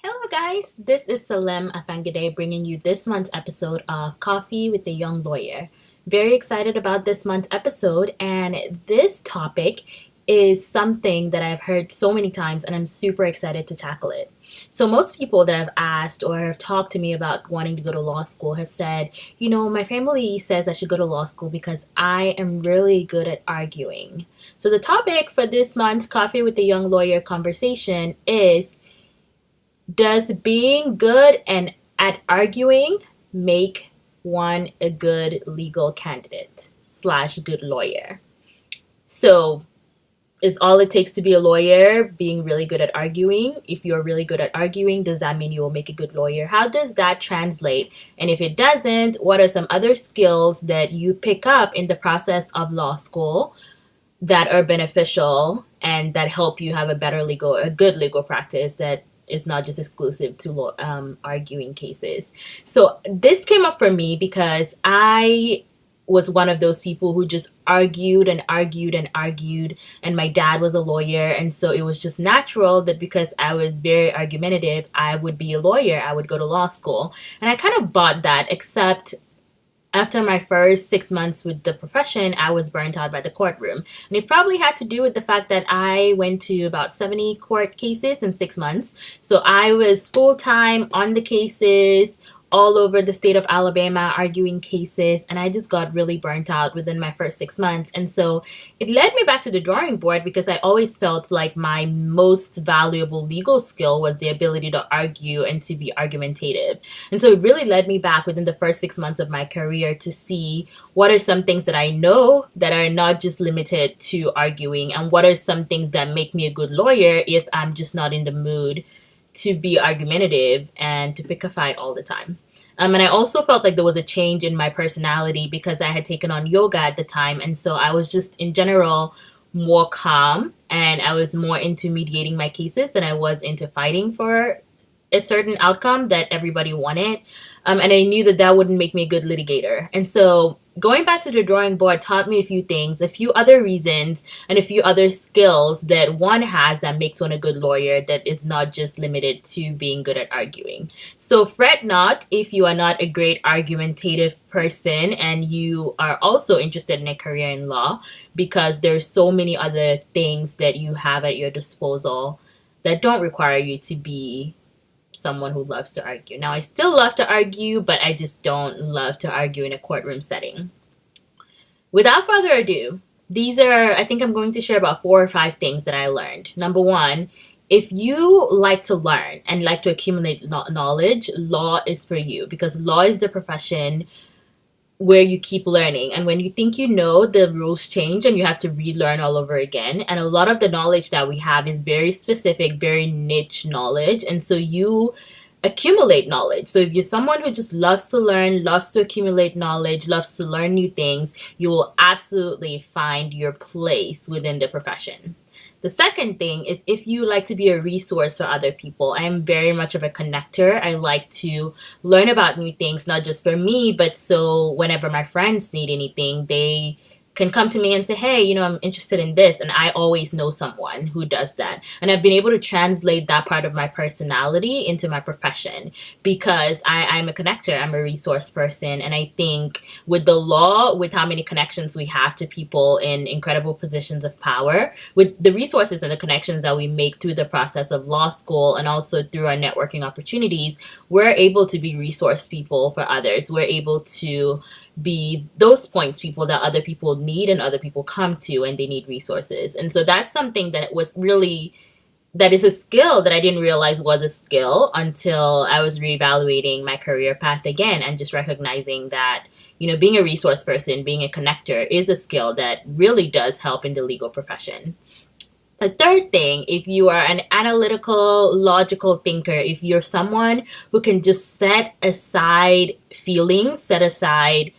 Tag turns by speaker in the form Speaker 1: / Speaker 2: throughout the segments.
Speaker 1: Hello, guys. This is Salem Afangade bringing you this month's episode of Coffee with the Young Lawyer. Very excited about this month's episode, and this topic is something that I've heard so many times, and I'm super excited to tackle it. So, most people that I've asked or have talked to me about wanting to go to law school have said, my family says I should go to law school because I am really good at arguing. So, the topic for this month's Coffee with the Young Lawyer conversation is, does being good and at arguing make one a good legal candidate slash good lawyer? So, is all it takes to be a lawyer being really good at arguing? If you're really good at arguing, does that mean you will make a good lawyer? How does that translate? And if it doesn't, what are some other skills that you pick up in the process of law school that are beneficial and that help you have a good legal practice that is not just exclusive to arguing cases? So this came up for me because I was one of those people who just argued and argued and argued, and my dad was a lawyer, and so it was just natural that because I was very argumentative, I would be a lawyer. I would go to law school, and I kind of bought that, except after my first 6 months with the profession, I was burnt out by the courtroom. And it probably had to do with the fact that I went to about 70 court cases in 6 months. So I was full time on the cases, all over the state of Alabama, arguing cases, and I just got really burnt out within my first 6 months. And so it led me back to the drawing board because I always felt like my most valuable legal skill was the ability to argue and to be argumentative. And so it really led me back within the first 6 months of my career to see what are some things that I know that are not just limited to arguing, and what are some things that make me a good lawyer if I'm just not in the mood to be argumentative and to pick a fight all the time. And I also felt like there was a change in my personality because I had taken on yoga at the time. And so I was just in general more calm, and I was more into mediating my cases than I was into fighting for a certain outcome that everybody wanted. And I knew that that wouldn't make me a good litigator. And so going back to the drawing board taught me a few things, a few other reasons, and a few other skills that one has that makes one a good lawyer that is not just limited to being good at arguing. So fret not if you are not a great argumentative person and you are also interested in a career in law, because there's so many other things that you have at your disposal that don't require you to be someone who loves to argue. Now, I still love to argue, but I just don't love to argue in a courtroom setting. Without further ado, I think I'm going to share about 4 or 5 things that I learned. Number one, if you like to learn and like to accumulate knowledge, law is for you, because law is the profession where you keep learning. And when you think you know, the rules change and you have to relearn all over again. And a lot of the knowledge that we have is very specific, very niche knowledge. And so you accumulate knowledge. So if you're someone who just loves to learn, loves to accumulate knowledge, loves to learn new things, you will absolutely find your place within the profession. The second thing is, if you like to be a resource for other people. I am very much of a connector. I like to learn about new things, not just for me, but so whenever my friends need anything, they can come to me and say, hey, I'm interested in this. And I always know someone who does that. And I've been able to translate that part of my personality into my profession because I'm a connector. I'm a resource person. And I think with the law, with how many connections we have to people in incredible positions of power, with the resources and the connections that we make through the process of law school and also through our networking opportunities, we're able to be resource people for others. We're able to be those points people that other people need and other people come to and they need resources. And so that's something that is a skill that I didn't realize was a skill until I was reevaluating my career path again, and just recognizing that, being a resource person, being a connector is a skill that really does help in the legal profession. The third thing, if you are an analytical, logical thinker, if you're someone who can just set aside feelings, set aside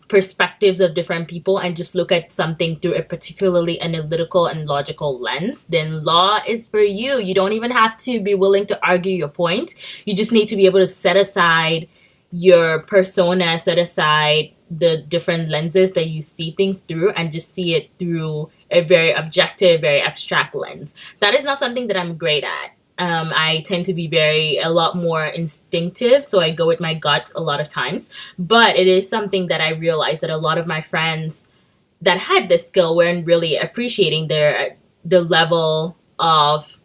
Speaker 1: perspectives of different people, and just look at something through a particularly analytical and logical lens, then law is for you. You don't even have to be willing to argue your point. You just need to be able to set aside your persona, set aside the different lenses that you see things through, and just see it through a very objective, very abstract lens. That is not something that I'm great at. I tend to be a lot more instinctive, so I go with my gut a lot of times. But it is something that I realized that a lot of my friends that had this skill weren't really appreciating the level of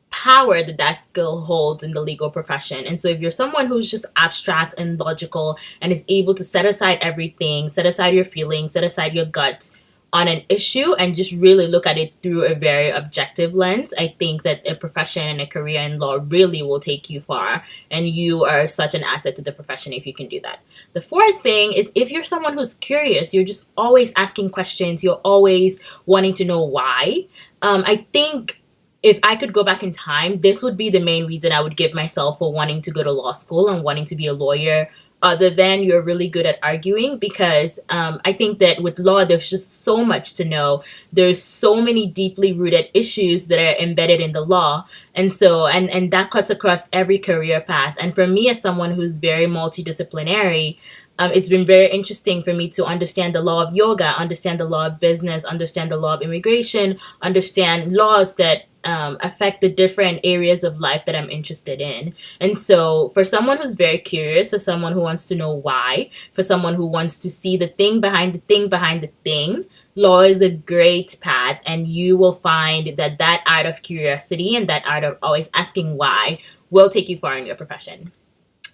Speaker 1: power that that skill holds in the legal profession. And so if you're someone who's just abstract and logical and is able to set aside everything, set aside your feelings, set aside your gut on an issue and just really look at it through a very objective lens, I think that a profession and a career in law really will take you far. And you are such an asset to the profession if you can do that. The fourth thing is if you're someone who's curious, you're just always asking questions, you're always wanting to know why. I think if I could go back in time, this would be the main reason I would give myself for wanting to go to law school and wanting to be a lawyer, other than you're really good at arguing. Because I think that with law, there's just so much to know. There's so many deeply rooted issues that are embedded in the law. And so, and that cuts across every career path. And for me, as someone who's very multidisciplinary, it's been very interesting for me to understand the law of yoga, understand the law of business, understand the law of immigration, understand laws that affect the different areas of life that I'm interested in. And so, for someone who's very curious, for someone who wants to know why, for someone who wants to see the thing behind the thing behind the thing, law is a great path. And you will find that that art of curiosity and that art of always asking why will take you far in your profession.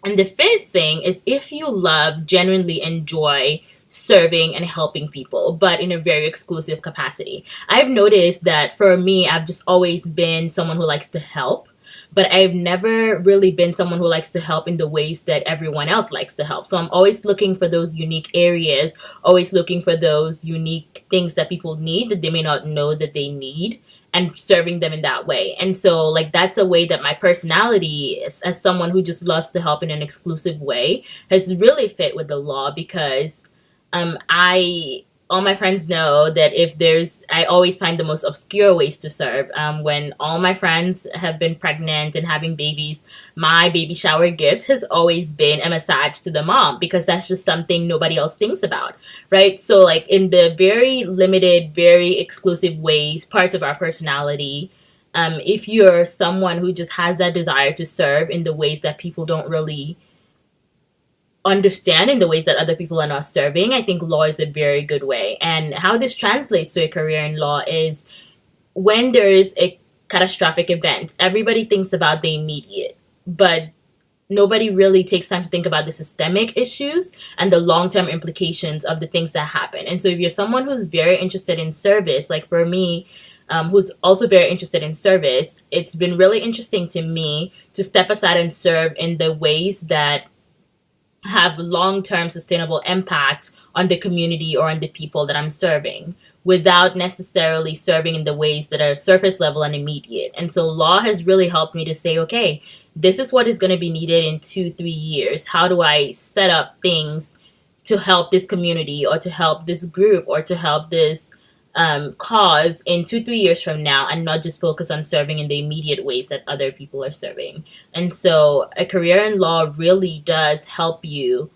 Speaker 1: And the fifth thing is if you genuinely enjoy serving and helping people, but in a very exclusive capacity. I've noticed that for me, I've just always been someone who likes to help, but I've never really been someone who likes to help in the ways that everyone else likes to help. So I'm always looking for those unique areas, always looking for those unique things that people need that they may not know that they need, and serving them in that way. And so, like, that's a way that my personality is, as someone who just loves to help in an exclusive way, has really fit with the law. Because I all my friends know that I always find the most obscure ways to serve. When all my friends have been pregnant and having babies, my baby shower gift has always been a massage to the mom, because that's just something nobody else thinks about, right? So, like, in the very limited, very exclusive ways, parts of our personality, if you're someone who just has that desire to serve in the ways that people don't really understand, in the ways that other people are not serving, I think law is a very good way. And how this translates to a career in law is when there is a catastrophic event, everybody thinks about the immediate, but nobody really takes time to think about the systemic issues and the long-term implications of the things that happen. And so if you're someone who's very interested in service, like for me, who's also very interested in service, it's been really interesting to me to step aside and serve in the ways that have long-term sustainable impact on the community or on the people that I'm serving, without necessarily serving in the ways that are surface level and immediate. And so law has really helped me to say, okay, this is what is going to be needed in 2-3 years. How do I set up things to help this community or to help this group or to help this cause in 2-3 years from now, and not just focus on serving in the immediate ways that other people are serving. And so a career in law really does help you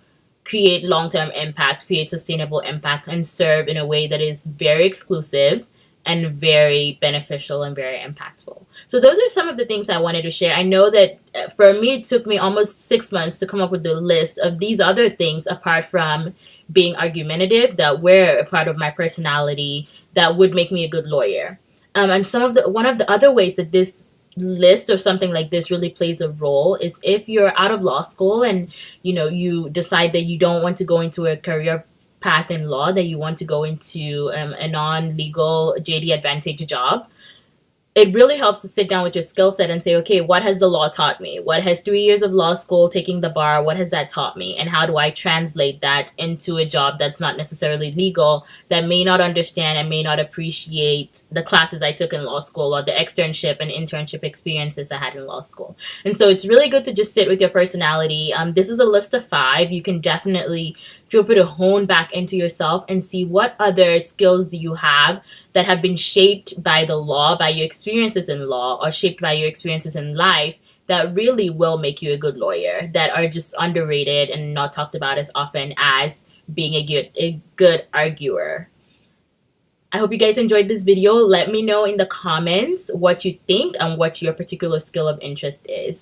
Speaker 1: create long-term impact, create sustainable impact, and serve in a way that is very exclusive and very beneficial and very impactful. So those are some of the things I wanted to share. I know that for me, it took me almost 6 months to come up with the list of these other things, apart from being argumentative, that were a part of my personality that would make me a good lawyer. And one of the other ways that this list or something like this really plays a role is if you're out of law school and you decide that you don't want to go into a career path in law, that you want to go into a non-legal JD Advantage job. It really helps to sit down with your skill set and say, okay, what has the law taught me? What has 3 years of law school, taking the bar, what has that taught me? And how do I translate that into a job that's not necessarily legal, that may not understand and may not appreciate the classes I took in law school or the externship and internship experiences I had in law school? And so it's really good to just sit with your personality. This is a list of 5. You can definitely feel free to hone back into yourself and see what other skills do you have that have been shaped by the law, by your experiences in law, or shaped by your experiences in life, that really will make you a good lawyer, that are just underrated and not talked about as often as being a good arguer. I hope you guys enjoyed this video. Let me know in the comments what you think and what your particular skill of interest is.